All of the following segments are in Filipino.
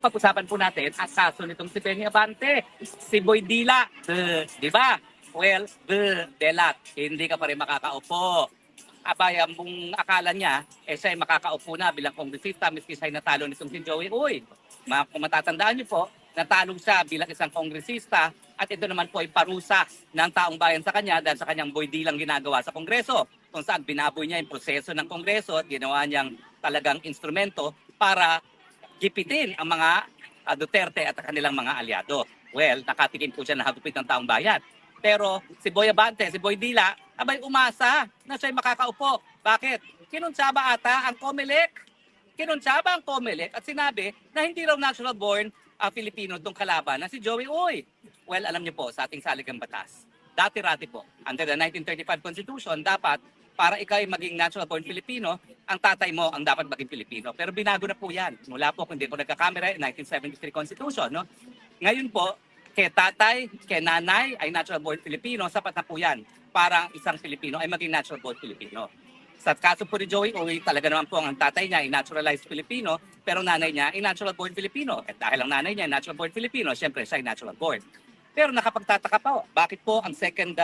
pag-usapan po natin ang kaso nitong si Benny Abante, si Boy Dila, di ba? Well, Delat, hindi ka pa rin makakaupo. Abay, ang akala niya, siya ay makakaupo na bilang kongresista, miski siya ay natalo nitong si Joey Uy. Kung matatandaan niyo po, natalo siya bilang isang kongresista at ito naman po ay parusa ng taong bayan sa kanya dahil sa kanyang Boy Dilang ginagawa sa Kongreso, kung saan binaboy niya yung proseso ng Kongreso at ginawa niyang talagang instrumento para gipitin ang mga Duterte at kanilang mga aliado. Well, nakatikim po siya na hagupit ng taong bayan. Pero si Boy Abante, si Boy Dila, abay umasa na siya'y makakaupo. Bakit? Kinuntsaba ata ang COMELEC. Kinuntsaba ang COMELEC at sinabi na hindi raw natural born Filipino itong kalaban na si Joey Uy. Well, alam niyo po, sa ating saligang batas, dati-rati po, under the 1935 Constitution, dapat para ikaw ay maging natural born Filipino, ang tatay mo ang dapat maging Filipino. Pero binago na po yan. Mula po, kung hindi po nagkakamera, 1973 Constitution. No? Ngayon po, kay tatay, kay nanay ay natural born Filipino, sapat na po yan para isang Filipino ay maging natural born Filipino. Sa kaso po ni Joey Uy, talaga naman po ang tatay niya ay naturalized Filipino, pero nanay niya ay natural born Filipino. At dahil ang nanay niya ay natural born Filipino, siyempre siya ay natural born. Pero nakapagtataka po, bakit po ang second,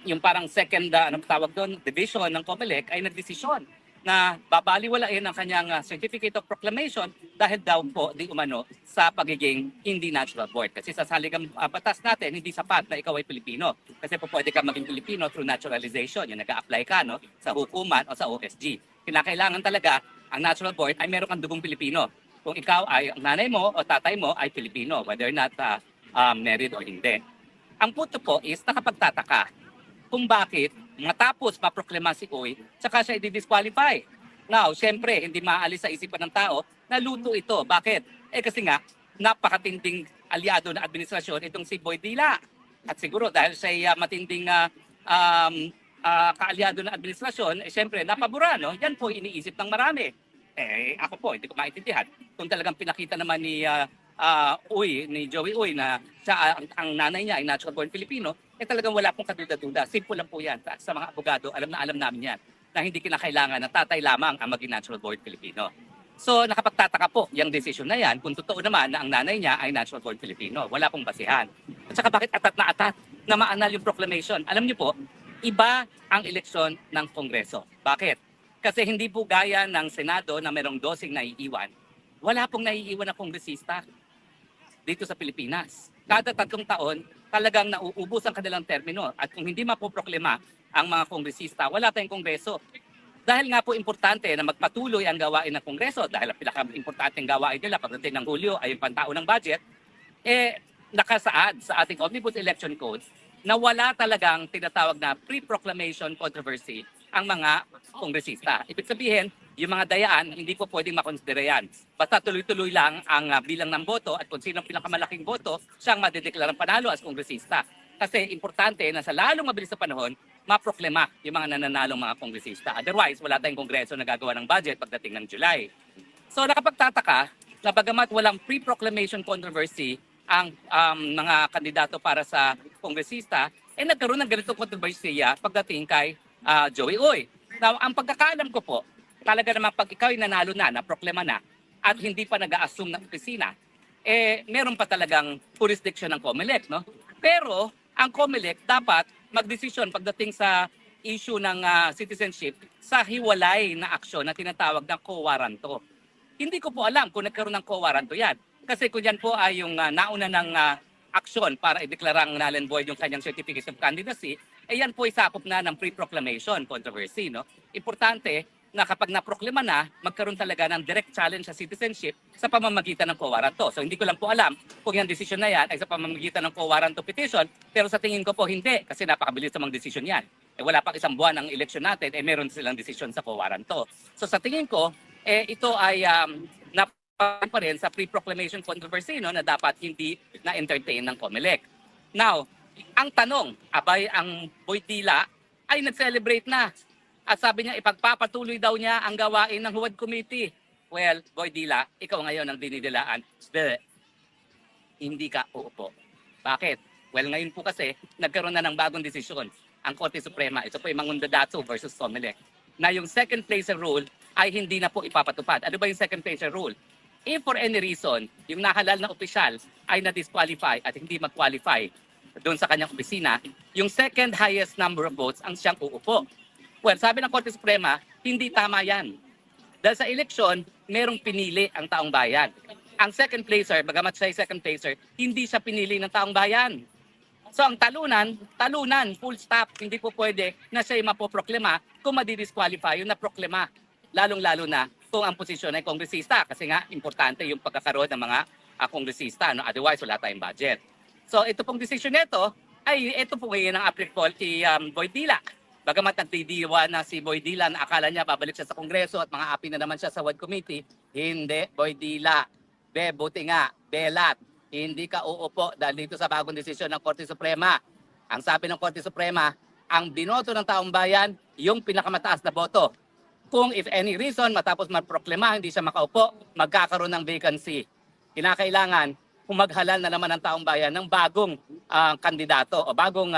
yung parang second, anong tawag doon, division ng COMELEC ay nagdesisyon na babaliwalain ang kanyang Certificate of Proclamation dahil daw po di umano sa pagiging hindi natural born. Kasi sa saligang batas natin, hindi sapat na ikaw ay Pilipino. Kasi po pwede ka maging Pilipino through naturalization. Yung nag-a-apply ka no, sa hukuman o sa OSG. Kinakailangan talaga ang natural born ay meron kang dugong Pilipino. Kung ikaw ay, ang nanay mo o tatay mo ay Pilipino, whether or not married or hindi. Ang punto po is nakapagtataka kung bakit matapos maproklama si Uy, saka siya i-disqualify. Now, siyempre, hindi maalis sa isipan ng tao na luto ito. Bakit? Kasi nga, napakatinding aliado ng administrasyon itong si Boy Dila. At siguro dahil siya matinding kaalyado ng administrasyon, siyempre, napabura, no? Yan po iniisip ng marami. Ako po, hindi ko maintindihan. Kung talagang pinakita naman ni ni Joey Uy na siya, ang nanay niya ay natural born Filipino, talagang wala pong kaduda-duda. Simple lang po yan. Sa mga abogado, alam namin yan na hindi kinakailangan na tatay lamang ang maging natural born Filipino. So nakapagtataka po yung decision na yan kung totoo naman na ang nanay niya ay natural born Filipino. Wala pong basihan. At saka bakit atat na maanal yung proclamation? Alam niyo po, iba ang eleksyon ng Kongreso. Bakit? Kasi hindi po gaya ng Senado na merong 12 naiiwan. Wala pong naiiwan na kongresista dito sa Pilipinas. Kada 3 taon, talagang nauubos ang kanilang termino. At kung hindi mapoproklema ang mga kongresista, wala tayong kongreso. Dahil nga po importante na magpatuloy ang gawain ng kongreso, dahil ang pinaka-importanteng gawain nila pagdating ng Hulyo ay yung pantao ng budget, nakasaad sa ating Omnibus Election Code na wala talagang tinatawag na pre-proclamation controversy ang mga kongresista. Ibig sabihin, yung mga dayaan, hindi po pwedeng makonsidera yan. Basta tuloy-tuloy lang ang bilang ng boto at kung sino ang pinakamalaking boto, siyang madideklarang panalo as kongresista. Kasi importante na sa lalong mabilis na panahon, maproklema yung mga nananalong mga kongresista. Otherwise, wala tayong kongreso na gagawa ng budget pagdating ng July. So nakapagtataka na bagamat walang pre-proclamation controversy ang mga kandidato para sa kongresista, nagkaroon ng ganitong kontrobersiya pagdating kay Joey Uy. Now, ang pagkakaalam ko po, talaga naman pag ikaw ay nanalo na proklama na, at hindi pa nag-a-assume ng opisina, meron pa talagang jurisdiction ng COMELEC, no? Pero, ang COMELEC dapat magdesisyon pagdating sa issue ng citizenship sa hiwalay na aksyon na tinatawag na co-warranto. Hindi ko po alam kung nagkaroon ng co-warranto yan. Kasi kung yan po ay yung nauna ng aksyon para ideklarang null and void yung kanyang certificate of candidacy, yan po ay sakop na ng pre-proclamation controversy, no? Importante na kapag naproklima na, magkaroon talaga ng direct challenge sa citizenship sa pamamagitan ng co-warranto. So hindi ko lang po alam kung yung decision na yan ay sa pamamagitan ng co-warranto petition, pero sa tingin ko po hindi, kasi napakabilis namang decision yan. Wala pang 1 buwan ang eleksyon natin, meron silang decision sa co-warranto. So sa tingin ko, ito ay pa rin sa pre-proclamation controversy, no, na dapat hindi na-entertain ng COMELEC. Now, ang tanong, abay ang Boy Dila ay nag-celebrate na. At sabi niya, ipagpapatuloy daw niya ang gawain ng Huwad Committee. Well, Boy Dila, ikaw ngayon ang dinidilaan. Hindi ka uupo. Bakit? Well, ngayon po kasi, nagkaroon na ng bagong desisyon. Ang Korte Suprema, ito po yung Mangundadato versus COMELEC, na yung second placer rule ay hindi na po ipapatupad. Ano ba yung second placer rule? If for any reason, yung nahalal na opisyal ay na-disqualify at hindi mag-qualify doon sa kanyang opisina, yung second highest number of votes ang siyang uupo. Well, sabi ng Korte Suprema, hindi tama yan. Dahil sa eleksyon, merong pinili ang taong bayan. Ang second placer, bagamat siya ay second placer, hindi siya pinili ng taong bayan. So ang talunan, full stop. Hindi po pwede na siya ay mapoproklima kung madidisqualify yung naproklima. Lalong-lalo na kung ang posisyon ay kongresista. Kasi nga, importante yung pagkakaroon ng mga kongresista. No? Otherwise, wala tayong budget. So ito pong decision nito, ay ito po ngayon ang applicable kay Boy Dila. Bagamat nagdidiwa na si Boy Dila na akala niya babalik siya sa Kongreso at mga api na naman siya sa WAD Committee, hindi, Boy Dila. Buti nga, belat. Hindi ka uupo dahil dito sa bagong desisyon ng Korte Suprema. Ang sabi ng Korte Suprema, ang binoto ng taong bayan, yung pinakamataas na boto. Kung if any reason, matapos magproklima, hindi siya makaupo, magkakaroon ng vacancy. Kinakailangan, kung maghalal na naman ang taong bayan ng bagong kandidato o bagong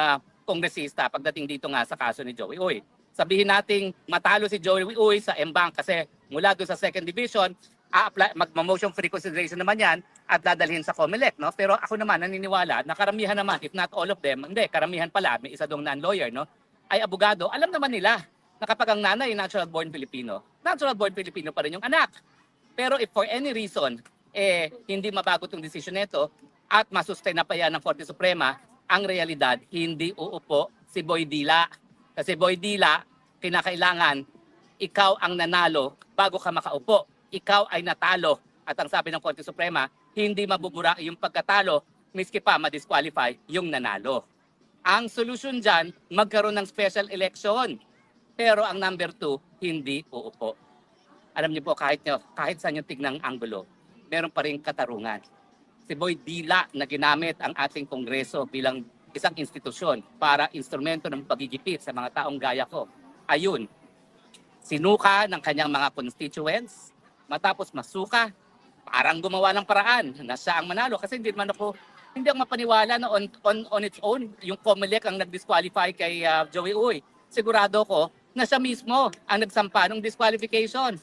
kongresista pagdating dito nga sa kaso ni Joey Uy. Sabihin nating matalo si Joey Uy sa M-Bank kasi mula doon sa second division, mag-motion for reconsideration naman yan at dadalhin sa COMELEC. No? Pero ako naman naniniwala na karamihan naman, if not all of them, hindi, karamihan pala, may isa dong non-lawyer, no? Ay abogado, alam naman nila na kapag ang nanay natural born Filipino pa rin yung anak. Pero if for any reason, hindi mabago itong desisyon nito at masustain na pa yan ng Korte Suprema, ang realidad, hindi uupo si Boy Dila. Kasi Boy Dila, kinakailangan, ikaw ang nanalo bago ka makaupo. Ikaw ay natalo. At ang sabi ng Korte Suprema, hindi mabubura yung pagkatalo, miski pa ma-disqualify yung nanalo. Ang solusyon dyan, magkaroon ng special election. Pero ang number 2, hindi uupo. Alam niyo po, kahit saan yung tignang anggulo, meron pa rin katarungan. Si Boy Dila na ginamit ang ating Kongreso bilang isang institusyon para instrumento ng pagigipit sa mga taong gaya ko. Ayun, sinuka ng kanyang mga constituents, matapos masuka, parang gumawa ng paraan na siya ang manalo. Kasi hindi ako mapaniwala na on its own, yung COMELEC ang nag-disqualify kay Joey Uy. Sigurado ko na siya mismo ang nagsampa ng disqualification.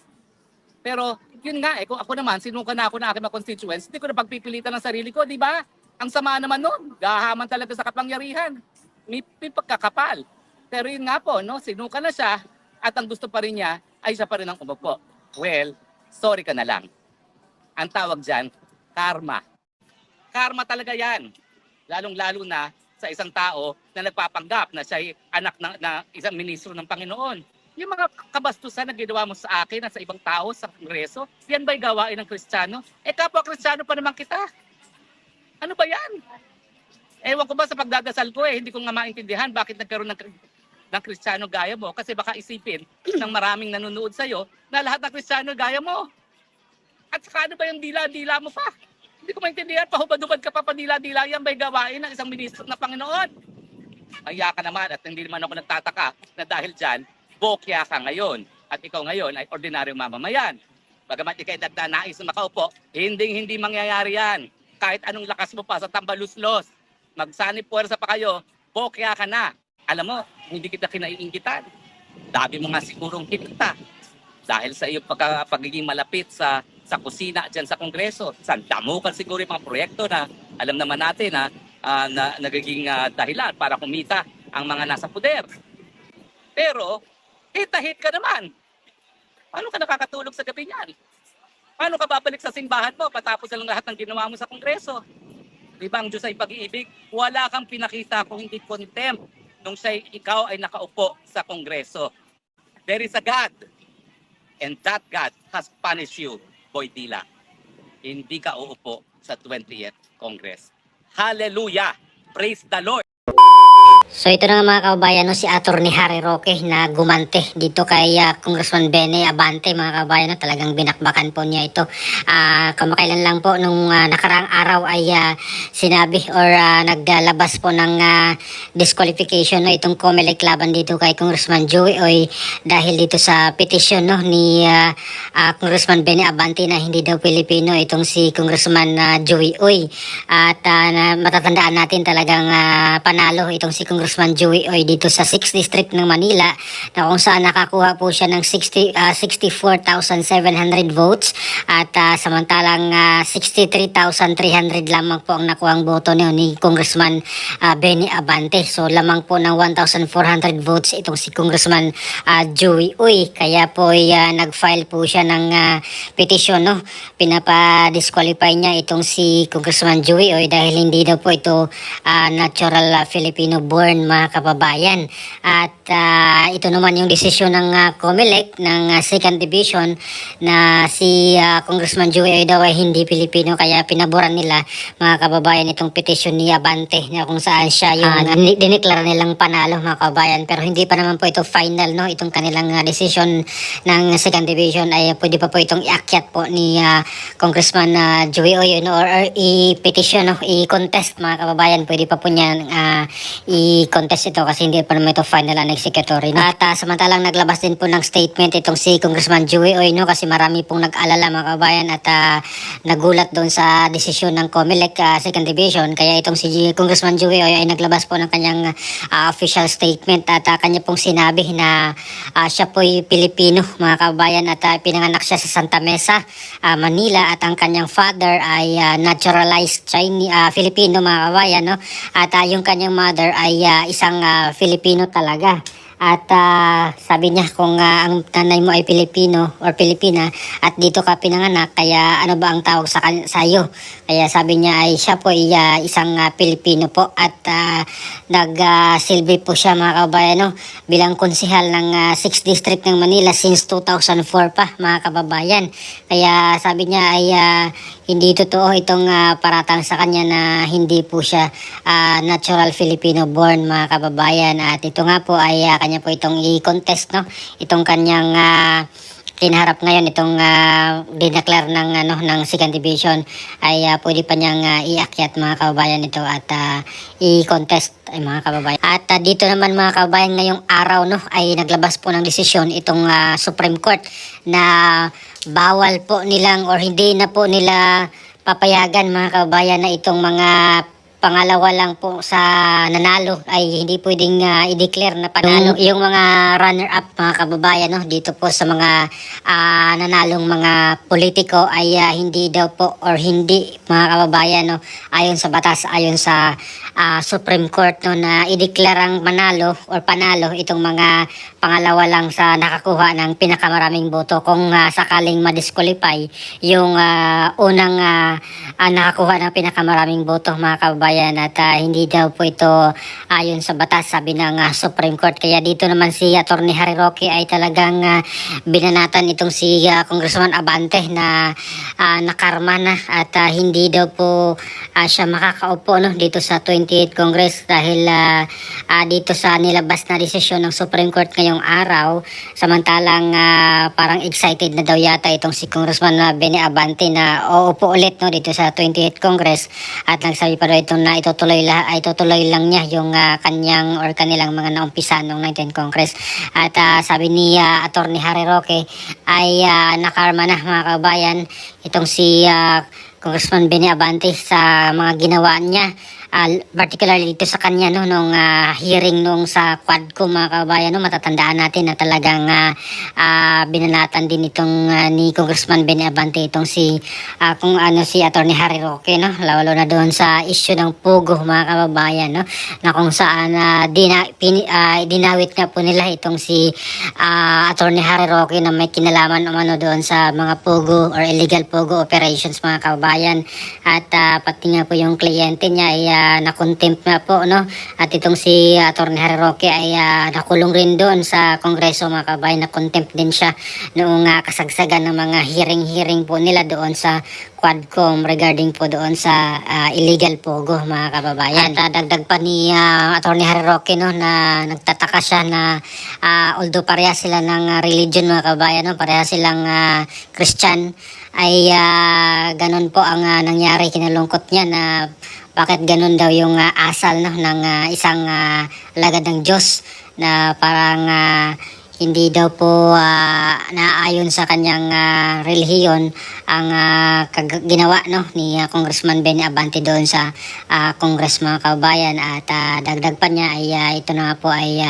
Pero yun nga, kung ako naman, sinuka na ako ng aking mga constituents, hindi ko na pagpipilitan ng sarili ko, di ba? Ang sama naman nun, gahaman talaga sa kapangyarihan. May pagkakapal. Pero yun nga po, no, sinuka na siya at ang gusto pa rin niya ay siya pa rin ang umupo. Well, sorry ka na lang. Ang tawag dyan, karma. Karma talaga yan. Lalong-lalo na sa isang tao na nagpapanggap na siya ay anak na isang ministro ng Panginoon. Yung mga kabastusan na ginawa mo sa akin at sa ibang tao sa Kongreso, yan ba'y gawain ng Kristiyano? Kapwa Kristiyano pa naman kita. Ano ba yan? Ewan ko ba sa pagdadasal ko hindi ko nga maintindihan bakit nagkaroon ng Kristiyano gaya mo. Kasi baka isipin ng maraming nanonood sa'yo na lahat ng Kristiyano gaya mo. At saka ano ba yung dila-dila mo pa? Hindi ko maintindihan, pahubad-hubad ka pa padila-dila, yan ba'y gawain ng isang ministro ng Panginoon? Maya ka naman at hindi naman ako nagtataka na dahil dyan, bokya ka ngayon at ikaw ngayon ay ordinaryong mamamayan. Bagamat ikay nagdanais na makaupo, hindi mangyayari yan. Kahit anong lakas mo pa sa tambaluslos, magsanib puwersa pa kayo, bokya ka na. Alam mo, hindi kita kinaiinggitan. Dami mo nga sigurong kita. Dahil sa iyong pagiging malapit sa kusina dyan sa Kongreso. Sandamukan siguro yung mga proyekto na alam naman natin na nagiging dahilan para kumita ang mga nasa puder. Pero, hit-hit ka naman. Paano ka nakakatulog sa gabi niyan? Paano ka babalik sa simbahan mo patapos lang lahat ng ginawa mo sa Kongreso? Di ba ang Diyos ay pag-iibig? Wala kang pinakita kung hindi contempt nung ikaw ay nakaupo sa Kongreso. There is a God. And that God has punished you, Boy Dila. Hindi ka uupo sa 20th Congress. Hallelujah! Praise the Lord! So ito na nga mga kababayan, no, si Attorney Harry Roque na gumante dito kay Congressman Benny Abante, mga kababayan, no, talagang binakbakan po niya ito. Kamakailan lang po nung nakaraang araw ay sinabi or naglabas po ng disqualification, no, itong COMELEC laban dito kay Congressman Joey Uy dahil dito sa petition, no, ni Congressman Benny Abante na hindi daw Pilipino itong si Congressman Joey Uy. At matatandaan natin talagang panalo itong si Congressman Joey Oy dito sa 6th District ng Manila, na kung saan nakakuha po siya ng 64,700 votes, at samantalang 63,300 lamang po ang nakuhang boto ni Congressman Benny Abante. So lamang po ng 1,400 votes itong si Congressman Joey Uy. Kaya po nag-file po siya ng petition, no? Pinapa-disqualify niya itong si Congressman Joey Uy dahil hindi daw po ito natural Filipino born, mga kababayan. At ito naman yung desisyon ng COMELEC ng 2nd Division na si Congressman Joey Uy daw ay hindi Pilipino, kaya pinaboran nila, mga kababayan, itong petition ni Abante na kung saan siya yung dineklara nilang panalo, mga kababayan. Pero hindi pa naman po ito final, no? Itong kanilang decision ng 2nd Division ay pwede pa po itong iakyat po ni Congressman Joey Uy, no? Or i-petition, no? I-contest, mga kababayan. Pwede pa po niyan i-contest ito kasi hindi pa naman ito final and executory, no? At samantalang naglabas din po ng statement itong si Congressman Joey Uy, no? Kasi marami pong nag-alala, mga kababayan, at nagulat doon sa desisyon ng COMELEC 2nd Division. Kaya itong si Congressman Joey Uy ay naglabas po ng kanyang official statement, at kanya pong sinabi na siya po'y Pilipino, mga kababayan, at pinanganak siya sa Santa Mesa, Manila, at ang kanyang father ay naturalized Chinese, Filipino, mga kababayan, no? At yung kanyang mother ay isang Filipino talaga. At sabi niya kung ang nanay mo ay Pilipino or Pilipina at dito ka pinanganak, kaya ano ba ang tawag sa iyo? Kaya sabi niya ay siya po ay isang Pilipino po, at nagsilbi po siya, mga kababayan, no, bilang konsehal ng 6th District ng Manila since 2004 pa, mga kababayan. Kaya sabi niya ay hindi totoo itong paratang sa kanya na hindi po siya natural Filipino born, mga kababayan. At ito nga po ay kanya po itong i-contest, no? Itong kanyang kinaharap ngayon, itong dineclare ng 2nd Division ay pwede pa niyang iakyat, mga kababayan, ito at i-contest, mga kababayan. At dito naman, mga kababayan, ngayong araw, no, ay naglabas po ng desisyon itong Supreme Court na bawal po nilang or hindi na po nila papayagan, mga kababayan, na itong mga pangalawa lang po sa nanalo ay hindi pwedeng i-declare na panalo. Yung mga runner-up, mga kababayan, no, dito po sa mga nanalong mga politiko ay hindi daw po or hindi, mga kababayan, no, ayon sa batas, ayon sa Supreme Court, no, na i-declare ang manalo or panalo itong mga pangalawa lang sa nakakuha ng pinakamaraming boto kung sakaling ma-disqualify yung unang nakakuha ng pinakamaraming boto, mga kababayan. At hindi daw po ito ayon sa batas, sabi ng Supreme Court. Kaya dito naman si Attorney Harry Roque ay talagang binanatan itong si Congressman Abante na nakarma na, at hindi daw po siya makakaupo, no, dito sa 28th Congress dahil dito sa nilabas na desisyon ng Supreme Court ngayong araw. Samantalang parang excited na daw yata itong si Congressman Benny Abante na uupo ulit, no, dito sa 28th Congress, at nagsabi pa daw itong na itutuloy lang niya yung kanyang or kanilang mga naumpisa noong 19th Congress. At sabi ni Attorney Harry Roque ay nakarma na, mga kababayan, itong si Congressman Benny Abante sa mga ginawa niya, particularly dito sa kanya, no, nung hearing nung sa Quadcom, mga kababayan, no, matatandaan natin na talagang binanatan din itong ni Congressman Benny Abante itong si si Attorney Harry Roque, no, lalo na doon sa issue ng Pugo, mga kababayan, no, na kung saan dinawit nga po nila itong si Attorney Harry Roque na may kinalaman umano doon sa mga Pugo or illegal Pugo operations, mga kababayan. At pati nga po yung kliyente niya ay na-contempt na po, no, at itong si Attorney Harry Roque ay nakulong rin doon sa Kongreso, mga kababayan. Na-contempt din siya noong kasagsagan ng mga hearing po nila doon sa Quadcom regarding po doon sa illegal Pogo, mga kababayan. At dagdag pa ni Attorney Harry Roque, no, na nagtataka siya na although pareha sila ng religion, mga kababayan, no, pareha silang Christian, ay ganun po ang nangyari. Kinalungkot niya na bakit ganun daw yung asal, no, ng isang lagad ng Diyos na parang hindi daw po naayon sa kanyang relihiyon ang ginawa no ni Congressman Benny Abante doon sa Congress mga kababayan, at dagdag pa niya ay ito na nga po ay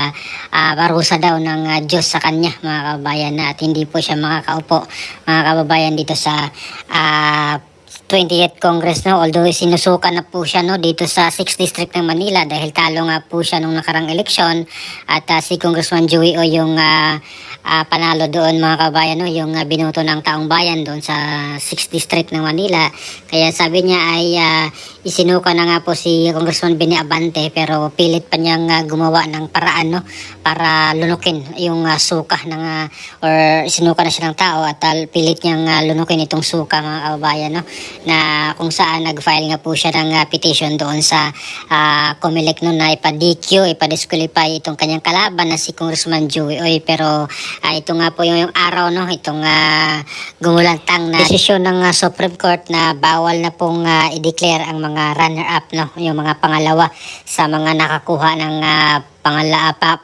parusa daw ng Diyos sa kanya mga kababayan, at hindi po siya makakaupo mga kababayan dito sa 20th Congress no, although sinusukan na po siya no dito sa 6th District ng Manila dahil talo nga po siya nung nakarang eleksyon, at si Congressman Joey O yung panalo doon mga kabayan no, yung binoto ng taong bayan doon sa 6th District ng Manila. Kaya sabi niya ay isinuka na nga po si Congressman Benny Abante, pero pilit pa niyang gumawa ng paraan no para lunukin yung suka ng or sinuka na siya ng tao, at pilit niyang lunukin itong suka mga kababayan no, na kung saan nag-file nga po siya ng petition doon sa COMELEC noon na ipa-DQ, ipa-disqualify itong kanyang kalaban na si Congressman Joey Oy. Pero ito nga po yung araw no, itong gumulantang na desisyon ng Supreme Court na bawal na pong i-declare ang mga runner-up no, yung mga pangalawa sa mga nakakuha ng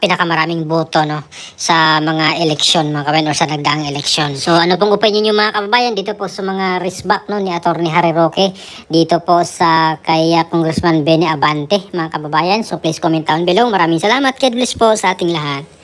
pinakamaraming boto no sa mga eleksyon mga kababayan, o sa nagdaang eleksyon. So ano pong opinion niyo mga kababayan dito po sa mga risbak no ni Attorney Harry Roque dito po sa kay Congressman Benny Abante mga kababayan? So please comment down below. Maraming salamat. God bless po sa ating lahat.